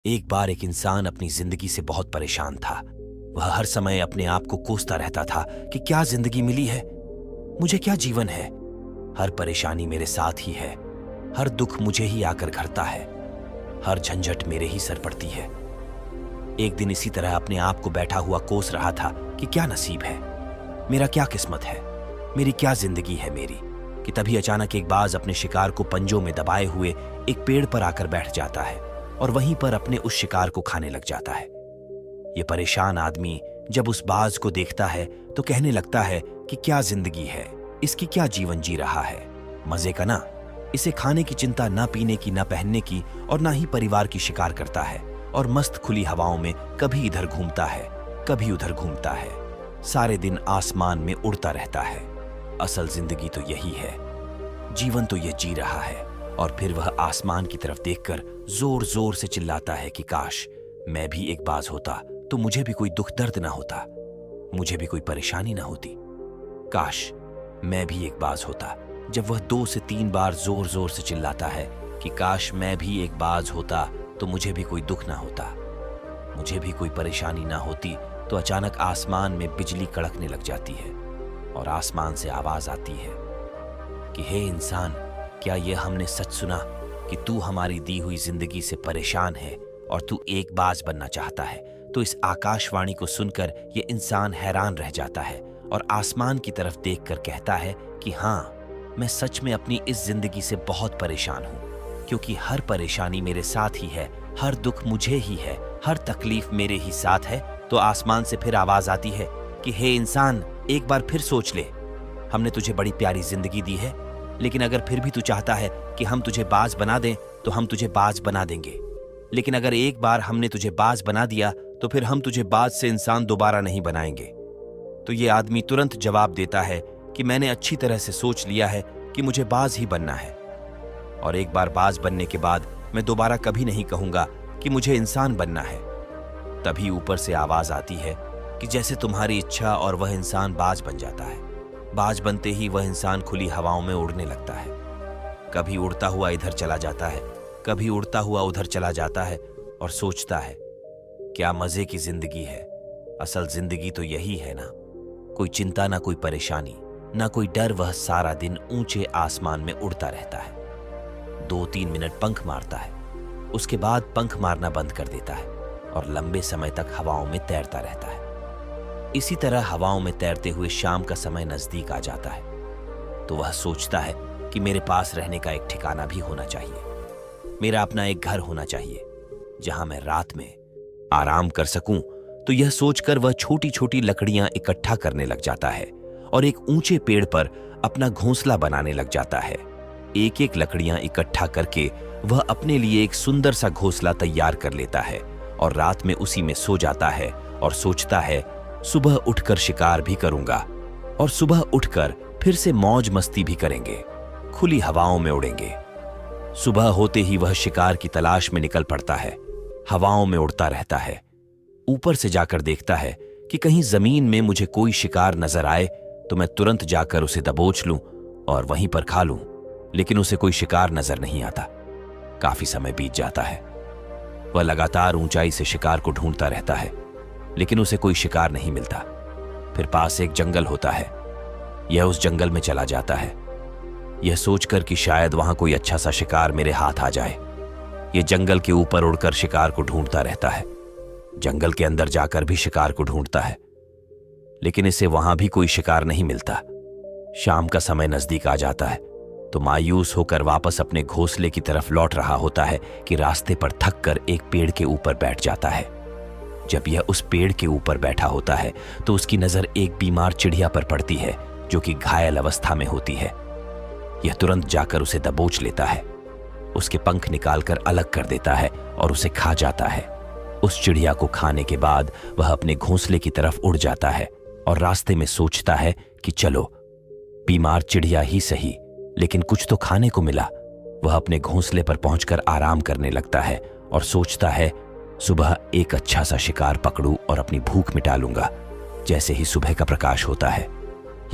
एक बार एक इंसान अपनी जिंदगी से बहुत परेशान था। वह हर समय अपने आप को कोसता रहता था कि क्या जिंदगी मिली है, मुझे क्या जीवन है। हर परेशानी मेरे साथ ही है, हर दुख मुझे ही आकर घरता है, हर झंझट मेरे ही सर पड़ती है। एक दिन इसी तरह अपने आप को बैठा हुआ कोस रहा था कि क्या नसीब है, मेरा क्या किस्मत है, मेरी क्या जिंदगी है मेरी, कि तभी अचानक एक बाज अपने शिकार को पंजों में दबाए हुए एक पेड़ पर आकर बैठ जाता है और वहीं पर अपने उस शिकार को खाने लग जाता है। ये परेशान आदमी जब उस बाज को देखता है तो कहने लगता है कि क्या जिंदगी है, इसकी क्या जीवन जी रहा है, मजे का ना। इसे खाने की चिंता, ना पीने की, ना पहनने की और ना ही परिवार की शिकार करता है और मस्त खुली हवाओं में कभी इधर घूमता है, कभी उधर घूमता है, सारे दिन आसमान में उड़ता रहता है। असल जिंदगी तो यही है, जीवन तो ये जी रहा है। और फिर वह आसमान की तरफ देखकर जोर जोर से चिल्लाता है कि काश मैं भी एक बाज होता तो मुझे भी कोई दुख दर्द ना होता, मुझे भी कोई परेशानी ना होती। काश मैं भी एक बाज होता। जब वह 2 से 3 बार जोर जोर से चिल्लाता है कि काश मैं भी एक बाज होता तो मुझे भी कोई दुख ना होता, मुझे भी कोई परेशानी ना होती, तो अचानक आसमान में बिजली कड़कने लग जाती है और आसमान से आवाज आती है कि हे इंसान, क्या यह हमने सच सुना कि तू हमारी दी हुई जिंदगी से परेशान है और तू एक बाज बनना चाहता है। तो इस आकाशवाणी को सुनकर यह इंसान हैरान रह जाता है और आसमान की तरफ देखकर कहता है कि हाँ, मैं सच में अपनी इस जिंदगी से बहुत परेशान हूँ, क्योंकि हर परेशानी मेरे साथ ही है, हर दुख मुझे ही है, हर तकलीफ मेरे ही साथ है। तो आसमान से फिर आवाज आती है कि हे इंसान, एक बार फिर सोच ले, हमने तुझे बड़ी प्यारी जिंदगी दी है, लेकिन अगर फिर भी तू चाहता है कि हम तुझे बाज बना दें तो हम तुझे बाज बना देंगे, लेकिन अगर एक बार हमने तुझे बाज बना दिया तो फिर हम तुझे बाज से इंसान दोबारा नहीं बनाएंगे। तो ये आदमी तुरंत जवाब देता है कि मैंने अच्छी तरह से सोच लिया है कि मुझे बाज ही बनना है, और एक बार बाज बनने के बाद मैं दोबारा कभी नहीं कहूंगा कि मुझे इंसान बनना है। तभी ऊपर से आवाज आती है कि जैसे तुम्हारी इच्छा, और वह इंसान बाज बन जाता है। बाज बनते ही वह इंसान खुली हवाओं में उड़ने लगता है, कभी उड़ता हुआ इधर चला जाता है, कभी उड़ता हुआ उधर चला जाता है और सोचता है क्या मजे की जिंदगी है। असल जिंदगी तो यही है ना, कोई चिंता ना कोई परेशानी, ना कोई डर। वह सारा दिन ऊंचे आसमान में उड़ता रहता है, 2-3 मिनट पंख मारता है, उसके बाद पंख मारना बंद कर देता है और लंबे समय तक हवाओं में तैरता रहता है। इसी तरह हवाओं में तैरते हुए शाम का समय नजदीक आ जाता है, तो वह सोचता है कि मेरे पास रहने का एक ठिकाना भी होना चाहिए, मेरा अपना एक घर होना चाहिए जहां मैं रात में आराम कर सकूं। तो यह सोचकर वह छोटी छोटी लकड़ियां इकट्ठा करने लग जाता है और एक ऊंचे पेड़ पर अपना घोंसला बनाने लग जाता है। एक एक लकड़ियां इकट्ठा करके वह अपने लिए एक सुंदर सा घोंसला तैयार कर लेता है और रात में उसी में सो जाता है और सोचता है सुबह उठकर शिकार भी करूंगा, और सुबह उठकर फिर से मौज मस्ती भी करेंगे, खुली हवाओं में उड़ेंगे। सुबह होते ही वह शिकार की तलाश में निकल पड़ता है, हवाओं में उड़ता रहता है। ऊपर से जाकर देखता है कि कहीं जमीन में मुझे कोई शिकार नजर आए तो मैं तुरंत जाकर उसे दबोच लूं और वहीं पर खा लूं, लेकिन उसे कोई शिकार नजर नहीं आता। काफी समय बीत जाता है, वह लगातार ऊंचाई से शिकार को ढूंढता रहता है, लेकिन उसे कोई शिकार नहीं मिलता। फिर पास एक जंगल होता है, यह उस जंगल में चला जाता है, यह सोचकर कि शायद वहां कोई अच्छा सा शिकार मेरे हाथ आ जाए। यह जंगल के ऊपर उड़कर शिकार को ढूंढता रहता है, जंगल के अंदर जाकर भी शिकार को ढूंढता है, लेकिन इसे वहां भी कोई शिकार नहीं मिलता। शाम का समय नजदीक आ जाता है, तो मायूस होकर वापस अपने घोंसले की तरफ लौट रहा होता है कि रास्ते पर थक कर एक पेड़ के ऊपर बैठ जाता है। जब यह उस पेड़ के ऊपर बैठा होता है तो उसकी नजर एक बीमार चिड़िया पर पड़ती है जो कि घायल अवस्था में होती है। यह तुरंत जाकर उसे दबोच लेता है, उसके पंख निकालकर अलग कर देता है और उसे खा जाता है। उस चिड़िया को खाने के बाद वह अपने घोंसले की तरफ उड़ जाता है और रास्ते में सोचता है कि चलो, बीमार चिड़िया ही सही, लेकिन कुछ तो खाने को मिला। वह अपने घोंसले पर पहुंचकर आराम करने लगता है और सोचता है सुबह एक अच्छा सा शिकार पकड़ूं और अपनी भूख मिटा लूंगा। जैसे ही सुबह का प्रकाश होता है,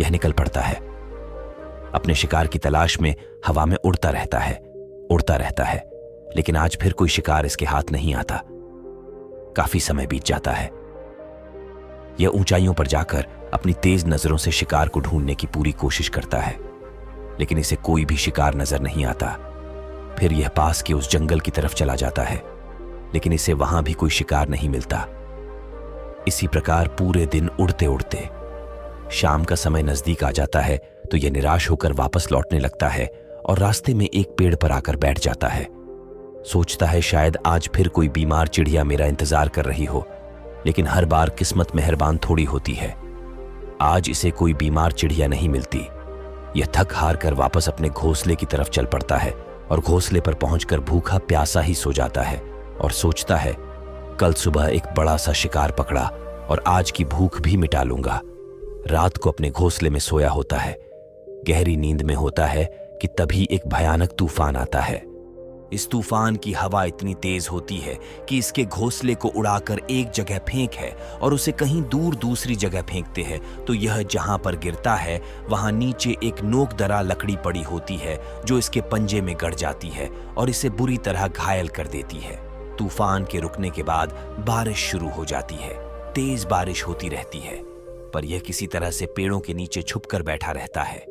यह निकल पड़ता है, अपने शिकार की तलाश में हवा में उड़ता रहता है, लेकिन आज फिर कोई शिकार इसके हाथ नहीं आता। काफी समय बीत जाता है। यह ऊंचाइयों पर जाकर अपनी तेज नजरों से शिकार को ढूंढने की पूरी कोशिश करता है, लेकिन इसे कोई भी शिकार नजर नहीं आता। फिर यह पास के उस जंगल की तरफ चला जाता है, लेकिन इसे वहां भी कोई शिकार नहीं मिलता। इसी प्रकार पूरे दिन उड़ते उड़ते शाम का समय नजदीक आ जाता है तो यह निराश होकर वापस लौटने लगता है और रास्ते में एक पेड़ पर आकर बैठ जाता है। सोचता है शायद आज फिर कोई बीमार चिड़िया मेरा इंतजार कर रही हो, लेकिन हर बार किस्मत मेहरबान थोड़ी होती है। आज इसे कोई बीमार चिड़िया नहीं मिलती। यह थक हार कर वापस अपने घोंसले की तरफ चल पड़ता है और घोंसले पर पहुंचकर भूखा प्यासा ही सो जाता है और सोचता है कल सुबह एक बड़ा सा शिकार पकड़ा और आज की भूख भी मिटा लूंगा। रात को अपने घोंसले में सोया होता है, गहरी नींद में होता है कि तभी एक भयानक तूफान आता है। इस तूफान की हवा इतनी तेज होती है कि इसके घोंसले को उड़ाकर एक जगह फेंक है और उसे कहीं दूर दूसरी जगह फेंकते हैं, तो यह जहां पर गिरता है वहां नीचे एक नोकदरा लकड़ी पड़ी होती है जो इसके पंजे में गड़ जाती है और इसे बुरी तरह घायल कर देती है। तूफान के रुकने के बाद बारिश शुरू हो जाती है। तेज बारिश होती रहती है, पर यह किसी तरह से पेड़ों के नीचे छुपकर बैठा रहता है।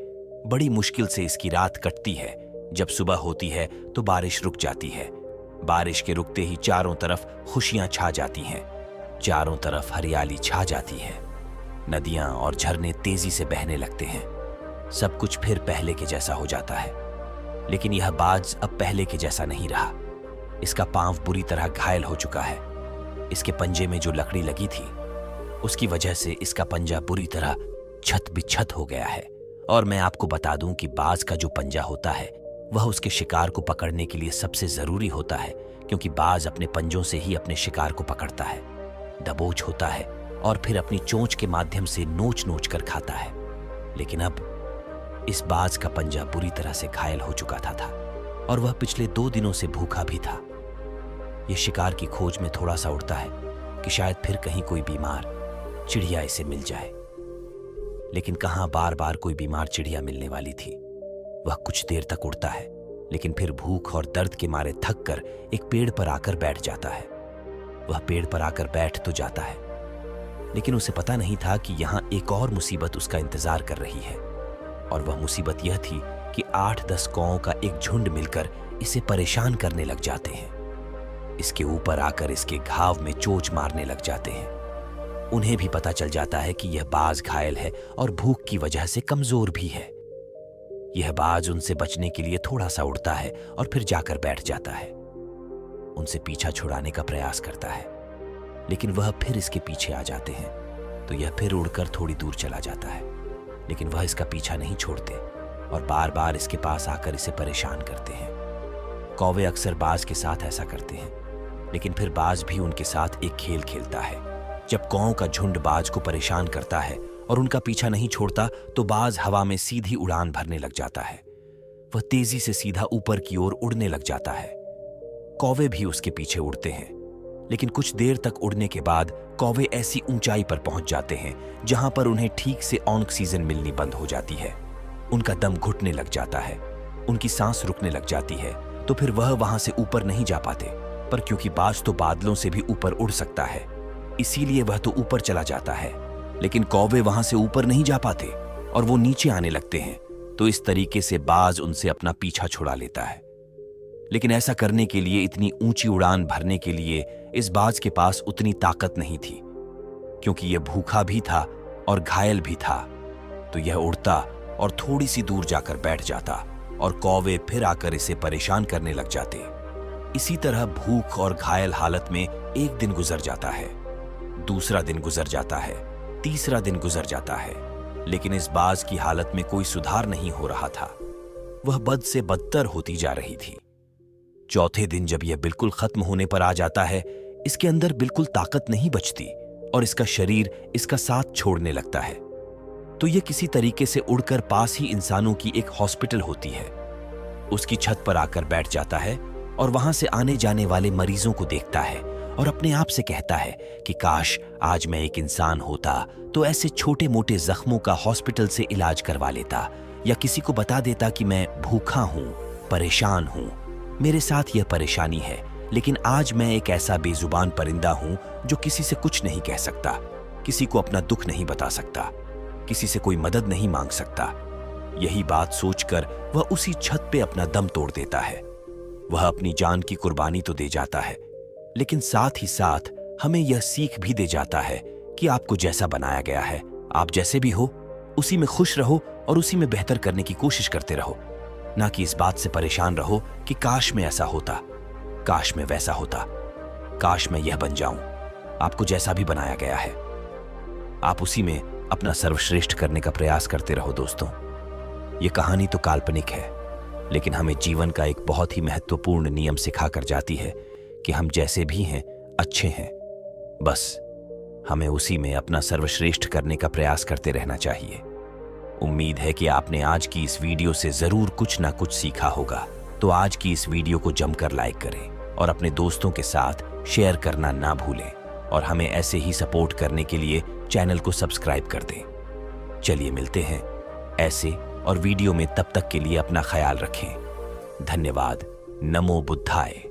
बड़ी मुश्किल से इसकी रात कटती है। जब सुबह होती है तो बारिश रुक जाती है। बारिश के रुकते ही चारों तरफ खुशियां छा जाती हैं। चारों तरफ हरियाली छा जाती है। नदियां और झरने तेजी से बहने लगते हैं। सब कुछ फिर पहले के जैसा हो जाता है, लेकिन यह बाज अब पहले के जैसा नहीं रहा। इसका पांव बुरी तरह घायल हो चुका है। इसके पंजे में जो लकड़ी लगी थी उसकी वजह से इसका पंजा बुरी तरह छत बिछत हो गया है। और मैं आपको बता दूं कि बाज का जो पंजा होता है वह उसके शिकार को पकड़ने के लिए सबसे जरूरी होता है, क्योंकि बाज अपने पंजों से ही अपने शिकार को पकड़ता है, दबोच होता है और फिर अपनी चोंच के माध्यम से नोच नोच कर खाता है। लेकिन अब इस बाज का पंजा बुरी तरह से घायल हो चुका था और वह पिछले 2 दिनों से भूखा भी था। यह शिकार की खोज में थोड़ा सा उड़ता है कि शायद फिर कहीं कोई बीमार चिड़िया इसे मिल जाए, लेकिन कहां बार बार कोई बीमार चिड़िया मिलने वाली थी। वह कुछ देर तक उड़ता है, लेकिन फिर भूख और दर्द के मारे थक कर एक पेड़ पर आकर बैठ जाता है। वह पेड़ पर आकर बैठ तो जाता है, लेकिन उसे पता नहीं था कि यहां एक और मुसीबत उसका इंतजार कर रही है। और वह मुसीबत यह थी कि 8-10 कौओं का एक झुंड मिलकर इसे परेशान करने लग जाते हैं। इसके ऊपर आकर इसके घाव में चोंच मारने लग जाते हैं। उन्हें भी पता चल जाता है कि यह बाज घायल है और भूख की वजह से कमजोर भी है। यह बाज उनसे बचने के लिए थोड़ा सा उड़ता है और फिर जाकर बैठ जाता है। उनसे पीछा छुड़ाने का प्रयास करता है, लेकिन वह फिर इसके पीछे आ जाते हैं, तो यह फिर उड़कर थोड़ी दूर चला जाता है, लेकिन वह इसका पीछा नहीं छोड़ते और बार बार इसके पास आकर इसे परेशान करते हैं। कौवे अक्सर बाज के साथ ऐसा करते हैं, लेकिन फिर बाज भी उनके साथ एक खेल खेलता है। जब कौओं का झुंड बाज को परेशान करता है और उनका पीछा नहीं छोड़ता, तो बाज हवा में सीधी उड़ान भरने लग जाता है। वह तेजी से सीधा ऊपर की ओर उड़ने लग जाता है। कौवे भी उसके पीछे उड़ते हैं, लेकिन कुछ देर तक उड़ने के बाद कौवे ऐसी ऊंचाई पर पहुंच जाते हैं जहां पर उन्हें ठीक से ऑक्सीजन मिलनी बंद हो जाती है। उनका दम घुटने लग जाता है, उनकी सांस रुकने लग जाती है, तो फिर वह वहां से ऊपर नहीं जा पाते। पर क्योंकि बाज तो बादलों से भी ऊपर उड़ सकता है, इसीलिए वह तो ऊपर चला जाता है, लेकिन कौवे वहां से ऊपर नहीं जा पाते और वो नीचे आने लगते हैं। तो इस तरीके से बाज उनसे अपना पीछा छुड़ा लेता है। लेकिन ऐसा करने के लिए, इतनी ऊंची उड़ान भरने के लिए इस बाज के पास उतनी ताकत नहीं थी, क्योंकि यह भूखा भी था और घायल भी था। तो यह उड़ता और थोड़ी सी दूर जाकर बैठ जाता और कौवे फिर आकर इसे परेशान करने लग जाते। इसी तरह भूख और घायल हालत में एक दिन गुजर जाता है, दूसरा दिन गुजर जाता है, तीसरा दिन गुजर जाता है, लेकिन इस बाज की हालत में कोई सुधार नहीं हो रहा था। वह बद से बदतर होती जा रही थी। चौथे दिन जब यह बिल्कुल खत्म होने पर आ जाता है, इसके अंदर बिल्कुल ताकत नहीं बचती और इसका शरीर इसका साथ छोड़ने लगता है। तो यह किसी तरीके से उड़कर पास ही इंसानों की एक हॉस्पिटल होती है, उसकी छत पर आकर बैठ जाता है और वहां से आने जाने वाले मरीजों को देखता है और अपने आप से कहता है कि काश आज मैं एक इंसान होता तो ऐसे छोटे मोटे जख्मों का हॉस्पिटल से इलाज करवा लेता, या किसी को बता देता कि मैं भूखा हूं, परेशान हूं, मेरे साथ यह परेशानी है, लेकिन आज मैं एक ऐसा बेजुबान परिंदा हूं जो किसी से कुछ नहीं कह सकता, किसी को अपना दुख नहीं बता सकता, किसी से कोई मदद नहीं मांग सकता। यही बात सोचकर वह उसी छत पे अपना दम तोड़ देता है। वह अपनी जान की कुर्बानी तो दे जाता है, लेकिन साथ ही साथ हमें यह सीख भी दे जाता है कि आपको जैसा बनाया गया है, आप जैसे भी हो उसी में खुश रहो और उसी में बेहतर करने की कोशिश करते रहो, ना कि इस बात से परेशान रहो कि काश में ऐसा होता, काश में वैसा होता, काश मैं यह बन जाऊं। आपको जैसा भी बनाया गया है, आप उसी में अपना सर्वश्रेष्ठ करने का प्रयास करते रहो। दोस्तों, यह कहानी तो काल्पनिक है, लेकिन हमें जीवन का एक बहुत ही महत्वपूर्ण नियम सिखाकर जाती है कि हम जैसे भी हैं अच्छे हैं, बस हमें उसी में अपना सर्वश्रेष्ठ करने का प्रयास करते रहना चाहिए। उम्मीद है कि आपने आज की इस वीडियो से जरूर कुछ ना कुछ सीखा होगा। तो आज की इस वीडियो को जमकर लाइक करें और अपने दोस्तों के साथ शेयर करना ना भूलें, और हमें ऐसे ही सपोर्ट करने के लिए चैनल को सब्सक्राइब कर दें। चलिए मिलते हैं ऐसे और वीडियो में, तब तक के लिए अपना ख्याल रखें। धन्यवाद। नमो बुद्धाय।